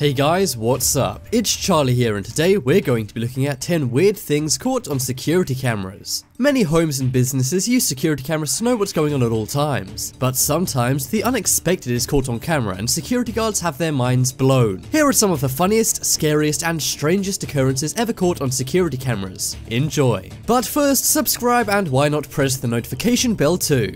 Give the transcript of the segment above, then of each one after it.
Hey guys, what's up? It's Charlie here, and today we're going to be looking at 10 weird things caught on security cameras. Many homes and businesses use security cameras to know what's going on at all times, but sometimes the unexpected is caught on camera and security guards have their minds blown. Here are some of the funniest, scariest, and strangest occurrences ever caught on security cameras. Enjoy! But first, subscribe and why not press the notification bell too.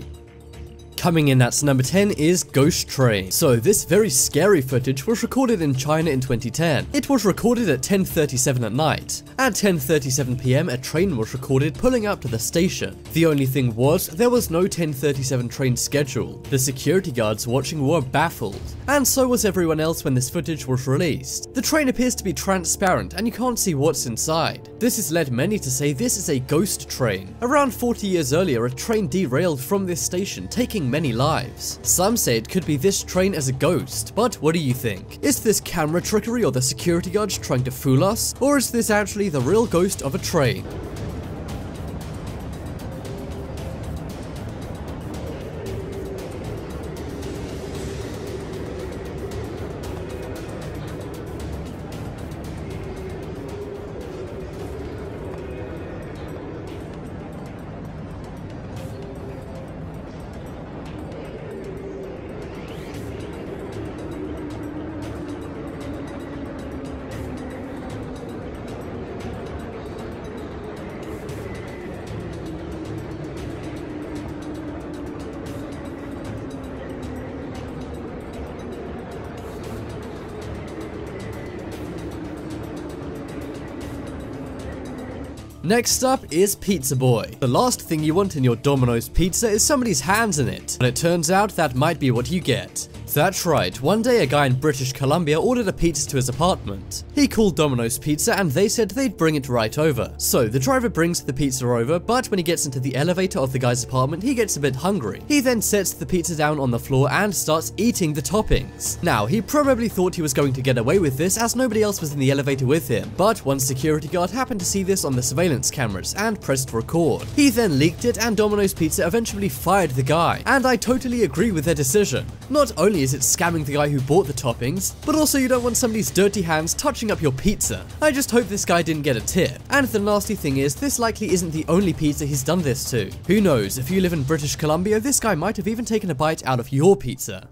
Coming in at number 10 is Ghost Train. So this very scary footage was recorded in China in 2010. It was recorded at 10:37 at night. At 10:37 PM a train was recorded pulling up to the station. The only thing was, there was no 10:37 train schedule. The security guards watching were baffled, and so was everyone else when this footage was released. The train appears to be transparent and you can't see what's inside. This has led many to say this is a ghost train. Around 40 years earlier, a train derailed from this station, taking many lives. Some say it could be this train as a ghost, but what do you think? Is this camera trickery or the security guards trying to fool us? Or is this actually the real ghost of a train? Next up is Pizza Boy. The last thing you want in your Domino's pizza is somebody's hands in it, but it turns out that might be what you get. That's right, one day a guy in British Columbia ordered a pizza to his apartment. He called Domino's Pizza and they said they'd bring it right over. So the driver brings the pizza over, but when he gets into the elevator of the guy's apartment, he gets a bit hungry. He then sets the pizza down on the floor and starts eating the toppings. Now, he probably thought he was going to get away with this as nobody else was in the elevator with him, but one security guard happened to see this on the surveillance cameras and pressed record. He then leaked it and Domino's Pizza eventually fired the guy, and I totally agree with their decision. Not only is it scamming the guy who bought the toppings, but also you don't want somebody's dirty hands touching up your pizza. I just hope this guy didn't get a tip. And the nasty thing is, this likely isn't the only pizza he's done this to. Who knows, if you live in British Columbia, this guy might have even taken a bite out of your pizza.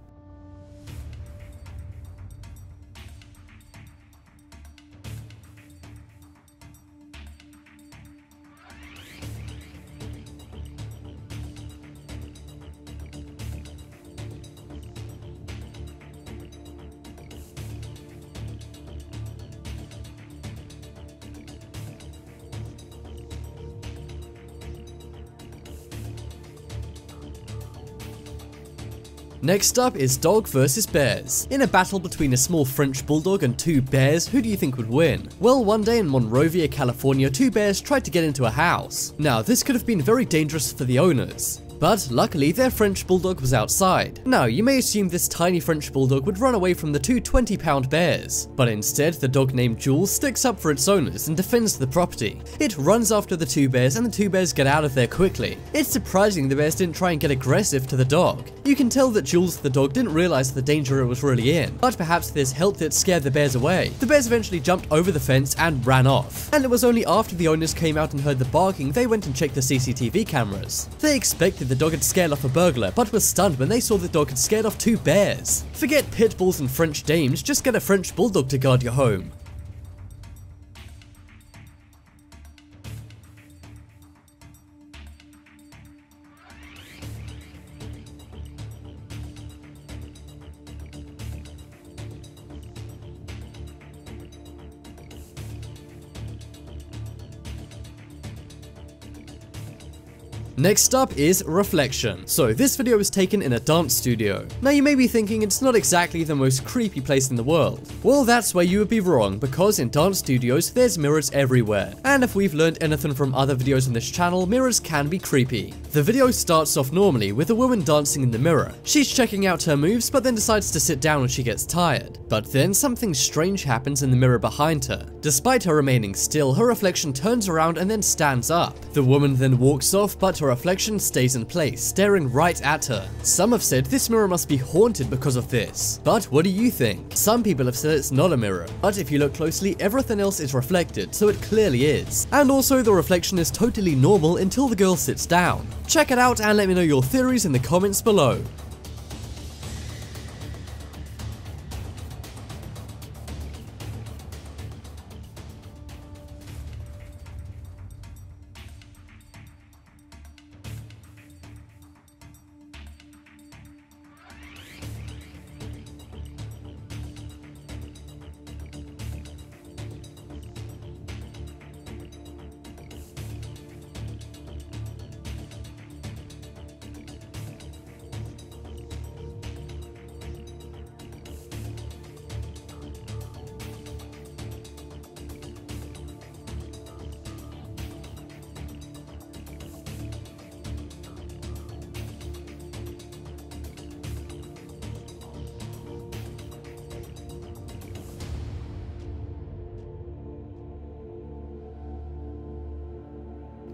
Next up is dog versus bears. In a battle between a small French bulldog and two bears, who do you think would win? Well, one day in Monrovia, California, two bears tried to get into a house. Now, this could have been very dangerous for the owners, but luckily their French bulldog was outside. Now, you may assume this tiny French bulldog would run away from the two 20-pound bears, but instead the dog named Jules sticks up for its owners and defends the property. It runs after the two bears and the two bears get out of there quickly. It's surprising the bears didn't try and get aggressive to the dog. You can tell that Jules the dog didn't realize the danger it was really in, but perhaps this helped it scare the bears away. The bears eventually jumped over the fence and ran off, and it was only after the owners came out and heard the barking they went and checked the CCTV cameras. They expected the dog had scared off a burglar, but were stunned when they saw the dog had scared off two bears. Forget pit bulls and French dames, just get a French bulldog to guard your home. Next up is reflection. So this video was taken in a dance studio. Now you may be thinking it's not exactly the most creepy place in the world. Well, that's where you would be wrong, because in dance studios there's mirrors everywhere. And if we've learned anything from other videos on this channel, mirrors can be creepy. The video starts off normally with a woman dancing in the mirror. She's checking out her moves but then decides to sit down when she gets tired. But then something strange happens in the mirror behind her. Despite her remaining still, her reflection turns around and then stands up. The woman then walks off, but her reflection stays in place, staring right at her. Some have said this mirror must be haunted because of this. But what do you think? Some people have said it's not a mirror, but if you look closely, everything else is reflected, so it clearly is. And also the reflection is totally normal until the girl sits down. Check it out and let me know your theories in the comments below.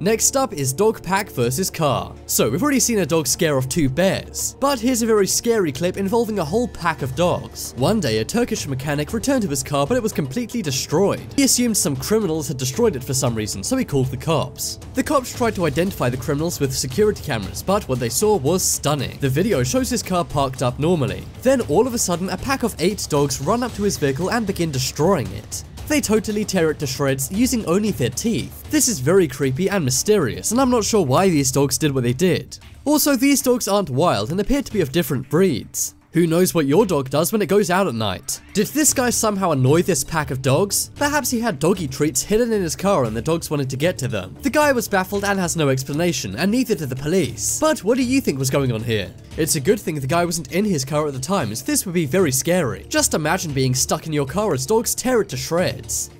Next up is dog pack versus car. So we've already seen a dog scare off 2 bears, but here's a very scary clip involving a whole pack of dogs. One day a Turkish mechanic returned to his car, but it was completely destroyed. He assumed some criminals had destroyed it for some reason, so he called the cops. The cops tried to identify the criminals with security cameras, but what they saw was stunning. The video shows his car parked up normally. Then all of a sudden a pack of 8 dogs run up to his vehicle and begin destroying it. They totally tear it to shreds using only their teeth. This is very creepy and mysterious, and I'm not sure why these dogs did what they did. Also, these dogs aren't wild and appear to be of different breeds. Who knows what your dog does when it goes out at night? Did this guy somehow annoy this pack of dogs? Perhaps he had doggy treats hidden in his car and the dogs wanted to get to them. The guy was baffled and has no explanation, and neither did the police. But what do you think was going on here? It's a good thing the guy wasn't in his car at the time, as this would be very scary. Just imagine being stuck in your car as dogs tear it to shreds.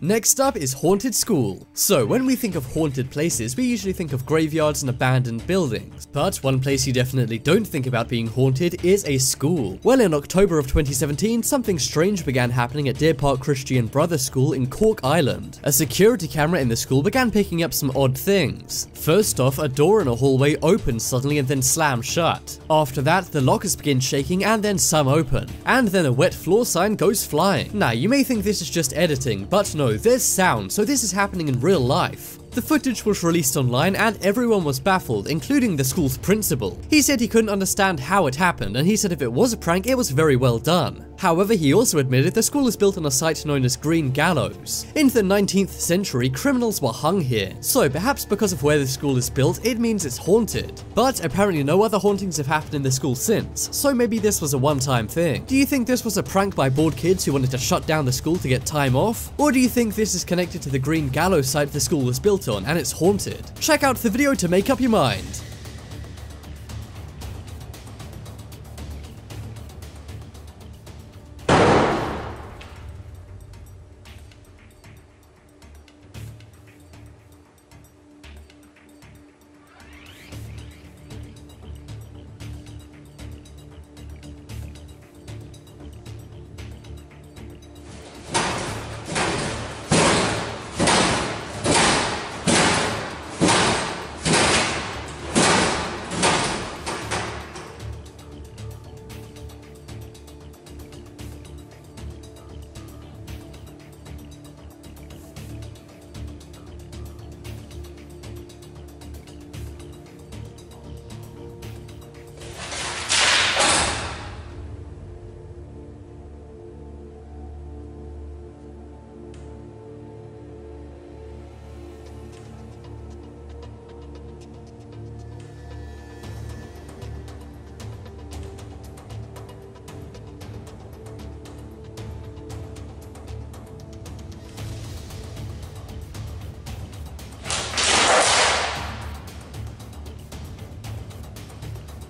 Next up is haunted school. So when we think of haunted places, we usually think of graveyards and abandoned buildings. But one place you definitely don't think about being haunted is a school. Well, in October of 2017, something strange began happening at Deer Park Christian Brothers School in Cork Island. A security camera in the school began picking up some odd things. First off, a door in a hallway opened suddenly and then slammed shut. After that, the lockers begin shaking and then some open. And then a wet floor sign goes flying. Now, you may think this is just editing, but no, there's sound, so this is happening in real life. The footage was released online and everyone was baffled, including the school's principal. He said he couldn't understand how it happened, and he said if it was a prank, it was very well done. However, he also admitted the school is built on a site known as Green Gallows. In the 19th century, criminals were hung here, so perhaps because of where the school is built, it means it's haunted. But apparently no other hauntings have happened in the school since, so maybe this was a one-time thing. Do you think this was a prank by bored kids who wanted to shut down the school to get time off? Or do you think this is connected to the Green Gallows site the school was built on and it's haunted? Check out the video to make up your mind.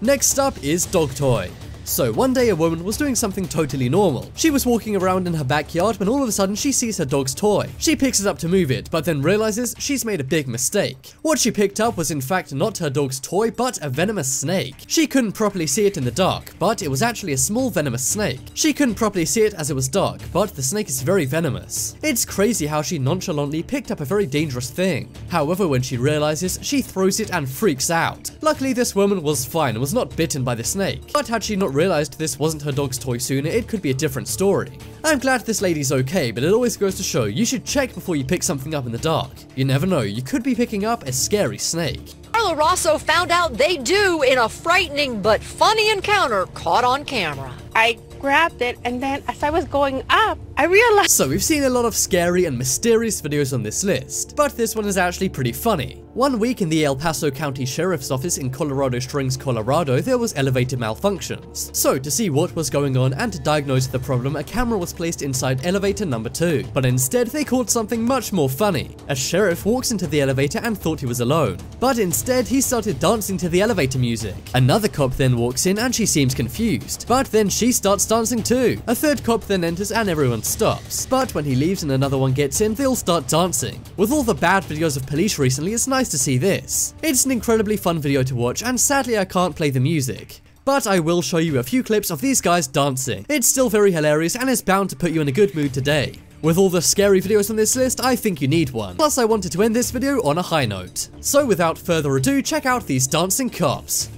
Next up is dog toy. So one day a woman was doing something totally normal. She was walking around in her backyard when all of a sudden she sees her dog's toy. She picks it up to move it, but then realizes she's made a big mistake. What she picked up was in fact not her dog's toy, but a venomous snake. She couldn't properly see it in the dark, but it was actually a small venomous snake. She couldn't properly see it as it was dark, but the snake is very venomous. It's crazy how she nonchalantly picked up a very dangerous thing. However, when she realizes, she throws it and freaks out. Luckily, this woman was fine and was not bitten by the snake, but had she not realized this wasn't her dog's toy sooner, it could be a different story. I'm glad this lady's okay, but it always goes to show you should check before you pick something up in the dark. You never know, you could be picking up a scary snake. Carla Rosso found out they do in a frightening but funny encounter caught on camera. I grabbed it, and then as I was going up, I realized. So we've seen a lot of scary and mysterious videos on this list, but this one is actually pretty funny. One week in the El Paso County Sheriff's Office in Colorado Springs, Colorado, there was elevator malfunctions. So to see what was going on and to diagnose the problem, a camera was placed inside elevator number 2. But instead they caught something much more funny. A sheriff walks into the elevator and thought he was alone, but instead he started dancing to the elevator music. Another cop then walks in and she seems confused, but then she starts dancing too. A third cop then enters and everyone stops, but when he leaves and another one gets in, they all start dancing. With all the bad videos of police recently, it's nice to see this. It's an incredibly fun video to watch, and sadly I can't play the music, but I will show you a few clips of these guys dancing. It's still very hilarious and is bound to put you in a good mood today. With all the scary videos on this list, I think you need one. Plus I wanted to end this video on a high note. So without further ado, check out these dancing cops.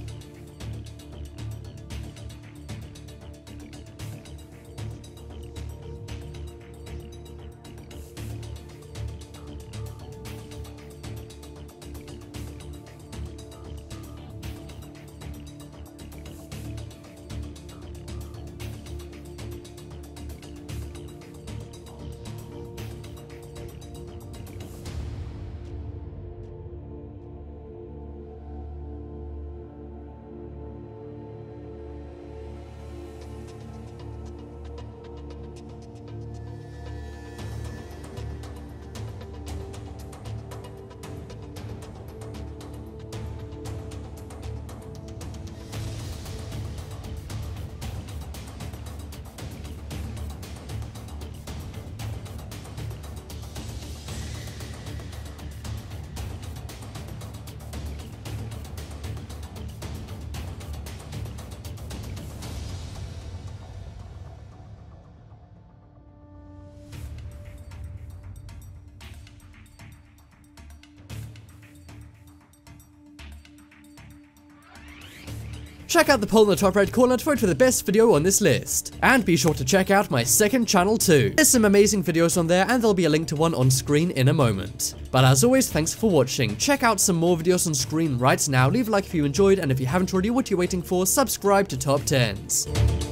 Check out the poll in the top right corner to vote for the best video on this list. And be sure to check out my second channel too. There's some amazing videos on there and there'll be a link to one on screen in a moment. But as always, thanks for watching. Check out some more videos on screen right now. Leave a like if you enjoyed, and if you haven't already, what are you waiting for? Subscribe to Top 10s.